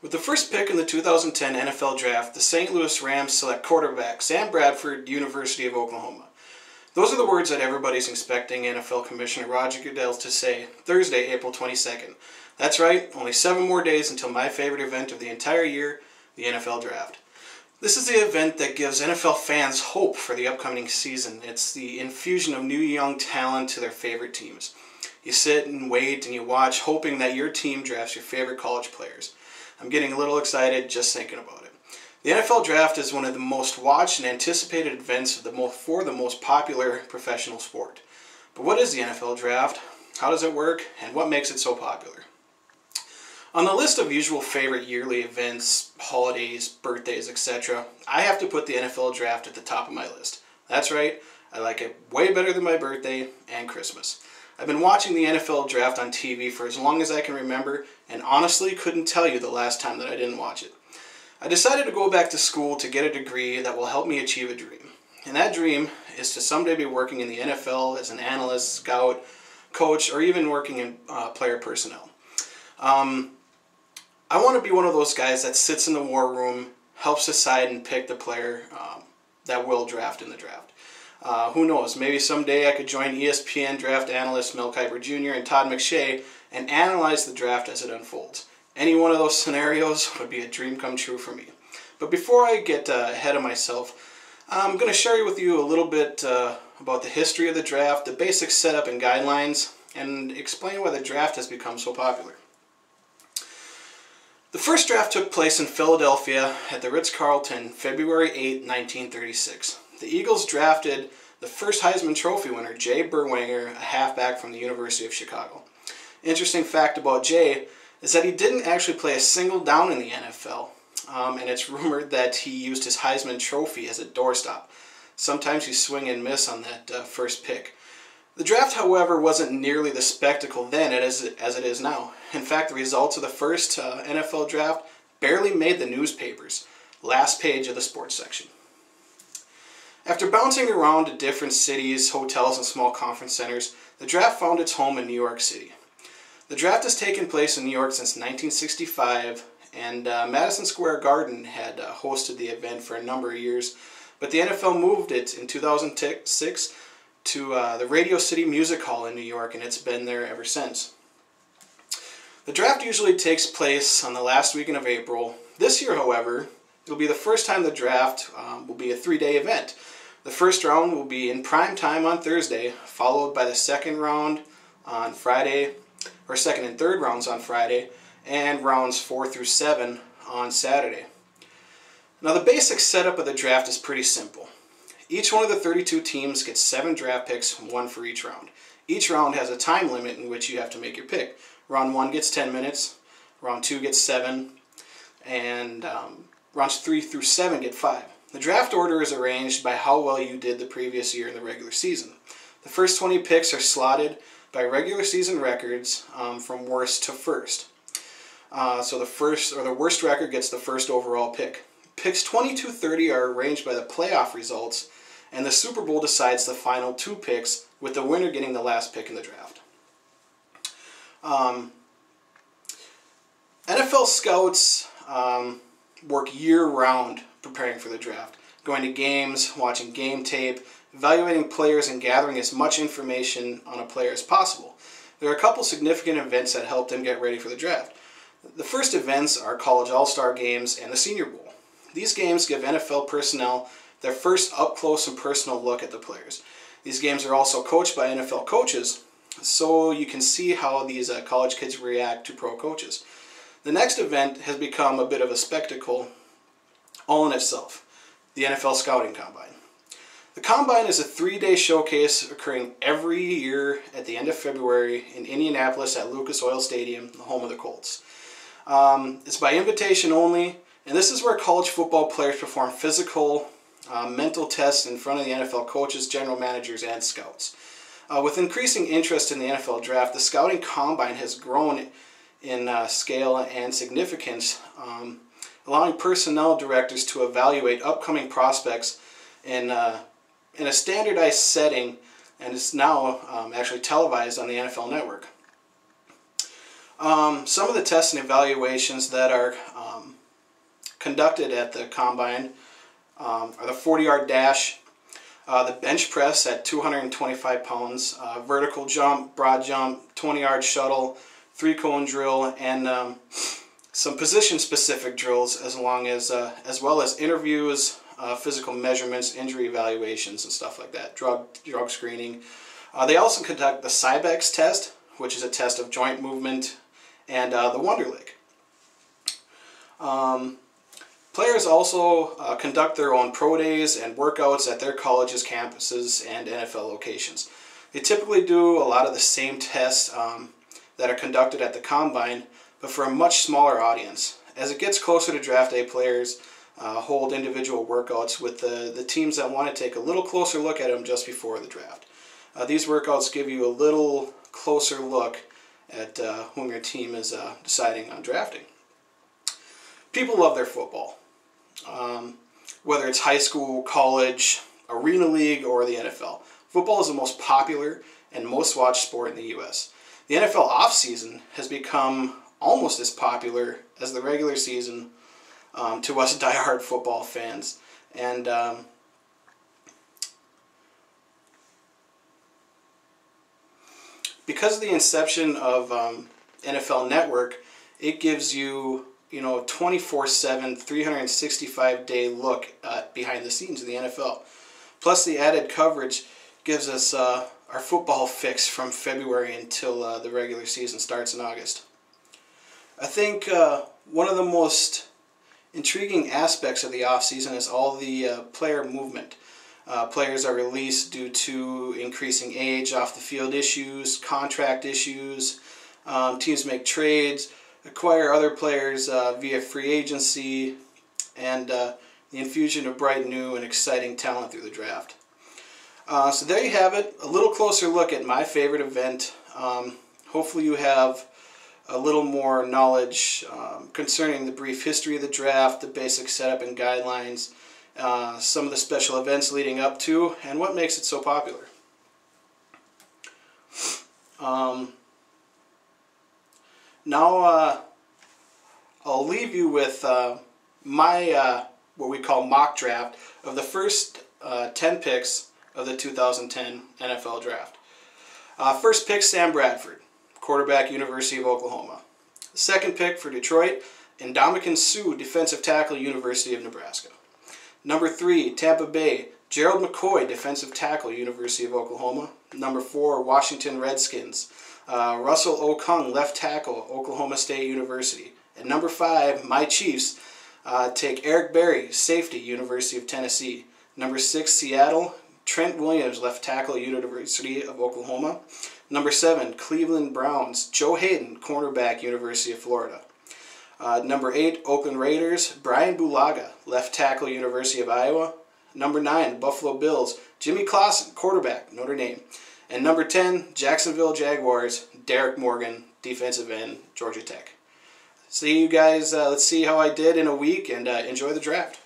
With the first pick in the 2010 NFL Draft, the St. Louis Rams select quarterback Sam Bradford, University of Oklahoma. Those are the words that everybody's expecting NFL Commissioner Roger Goodell to say Thursday, April 22nd. That's right, only 7 more days until my favorite event of the entire year, the NFL Draft. This is the event that gives NFL fans hope for the upcoming season. It's the infusion of new young talent to their favorite teams. You sit and wait and you watch, hoping that your team drafts your favorite college players. I'm getting a little excited just thinking about it. The NFL Draft is one of the most watched and anticipated events for the most popular professional sport. But what is the NFL Draft? How does it work? And what makes it so popular? On the list of usual favorite yearly events, holidays, birthdays, etc., I have to put the NFL Draft at the top of my list. That's right, I like it way better than my birthday and Christmas. I've been watching the NFL Draft on TV for as long as I can remember, and honestly couldn't tell you the last time that I didn't watch it. I decided to go back to school to get a degree that will help me achieve a dream. And that dream is to someday be working in the NFL as an analyst, scout, coach, or even working in player personnel. I want to be one of those guys that sits in the war room, helps decide and pick the player that will draft in the draft. Who knows, maybe someday I could join ESPN draft analysts Mel Kiper Jr. and Todd McShay and analyze the draft as it unfolds. Any one of those scenarios would be a dream come true for me. But before I get ahead of myself, I'm going to share with you a little bit about the history of the draft, the basic setup and guidelines, and explain why the draft has become so popular. The first draft took place in Philadelphia at the Ritz-Carlton, February 8, 1936. The Eagles drafted the first Heisman Trophy winner, Jay Berwanger, a halfback from the University of Chicago. Interesting fact about Jay is that he didn't actually play a single down in the NFL, and it's rumored that he used his Heisman Trophy as a doorstop. Sometimes you swing and miss on that first pick. The draft, however, wasn't nearly the spectacle then as it is now. In fact, the results of the first NFL Draft barely made the newspapers. Last page of the sports section. After bouncing around to different cities, hotels, and small conference centers, the draft found its home in New York City. The draft has taken place in New York since 1965, and Madison Square Garden had hosted the event for a number of years, but the NFL moved it in 2006 to the Radio City Music Hall in New York, and it's been there ever since. The draft usually takes place on the last weekend of April. This year, however, it'll be the first time the draft will be a 3-day event. The first round will be in prime time on Thursday, followed by the second round on Friday, or second and third rounds on Friday, and rounds 4 through 7 on Saturday. Now the basic setup of the draft is pretty simple. Each one of the 32 teams gets 7 draft picks, 1 for each round. Each round has a time limit in which you have to make your pick. Round 1 gets 10 minutes, round 2 gets 7, and rounds 3 through 7 get 5. The draft order is arranged by how well you did the previous year in the regular season. The first 20 picks are slotted by regular season records from worst to first. So the worst record gets the first overall pick. Picks 20 to 30 are arranged by the playoff results, and the Super Bowl decides the final 2 picks, with the winner getting the last pick in the draft. NFL scouts work year-round preparing for the draft, going to games, watching game tape, evaluating players, and gathering as much information on a player as possible. There are a couple significant events that help them get ready for the draft. The first events are college all-star games and the Senior Bowl. These games give NFL personnel their first up-close and personal look at the players. These games are also coached by NFL coaches, so you can see how these college kids react to pro coaches. The next event has become a bit of a spectacle all in itself, the NFL Scouting Combine. The Combine is a 3-day showcase occurring every year at the end of February in Indianapolis at Lucas Oil Stadium, the home of the Colts. It's by invitation only, and this is where college football players perform physical, mental tests in front of the NFL coaches, general managers, and scouts. With increasing interest in the NFL Draft, the Scouting Combine has grown in scale and significance, allowing personnel directors to evaluate upcoming prospects in a standardized setting, and is now actually televised on the NFL Network. Some of the tests and evaluations that are conducted at the combine are the 40-yard dash, the bench press at 225 pounds, vertical jump, broad jump, 20-yard shuttle, 3-cone drill, and some position-specific drills, as well as interviews, physical measurements, injury evaluations, and stuff like that. Drug screening. They also conduct the Cybex test, which is a test of joint movement, and the Wonderlic. Players also conduct their own pro days and workouts at their colleges, campuses, and NFL locations. They typically do a lot of the same tests that are conducted at the combine, but for a much smaller audience. As it gets closer to draft day, players hold individual workouts with the teams that want to take a little closer look at them just before the draft. These workouts give you a little closer look at whom your team is deciding on drafting. People love their football. Whether it's high school, college, arena league, or the NFL. Football is the most popular and most watched sport in the U.S. The NFL offseason has become almost as popular as the regular season to us diehard football fans. And because of the inception of NFL Network, it gives you 24/7, 365-day look behind the scenes of the NFL. Plus, the added coverage gives us our football fix from February until the regular season starts in August. I think one of the most intriguing aspects of the offseason is all the player movement. Players are released due to increasing age, off-the-field issues, contract issues. Teams make trades, acquire other players via free agency, and the infusion of bright, new, and exciting talent through the draft. So there you have it, a little closer look at my favorite event. Hopefully you have a little more knowledge concerning the brief history of the draft, the basic setup and guidelines, some of the special events leading up to, and what makes it so popular. Now I'll leave you with my what we call mock draft of the first 10 picks of the 2010 NFL Draft. First pick, Sam Bradford, quarterback, University of Oklahoma. Second pick for Detroit, Ndamukong Suh, defensive tackle, University of Nebraska. Number 3, Tampa Bay, Gerald McCoy, defensive tackle, University of Oklahoma. Number 4, Washington Redskins, Russell Okung, left tackle, Oklahoma State University. And number 5, my Chiefs, take Eric Berry, safety, University of Tennessee. Number 6, Seattle, Trent Williams, left tackle, University of Oklahoma. Number 7, Cleveland Browns, Joe Hayden, cornerback, University of Florida. Number 8, Oakland Raiders, Brian Bulaga, left tackle, University of Iowa. Number 9, Buffalo Bills, Jimmy Clausen, quarterback, Notre Dame. And number 10, Jacksonville Jaguars, Derek Morgan, defensive end, Georgia Tech. See you guys, let's see how I did in a week, and enjoy the draft.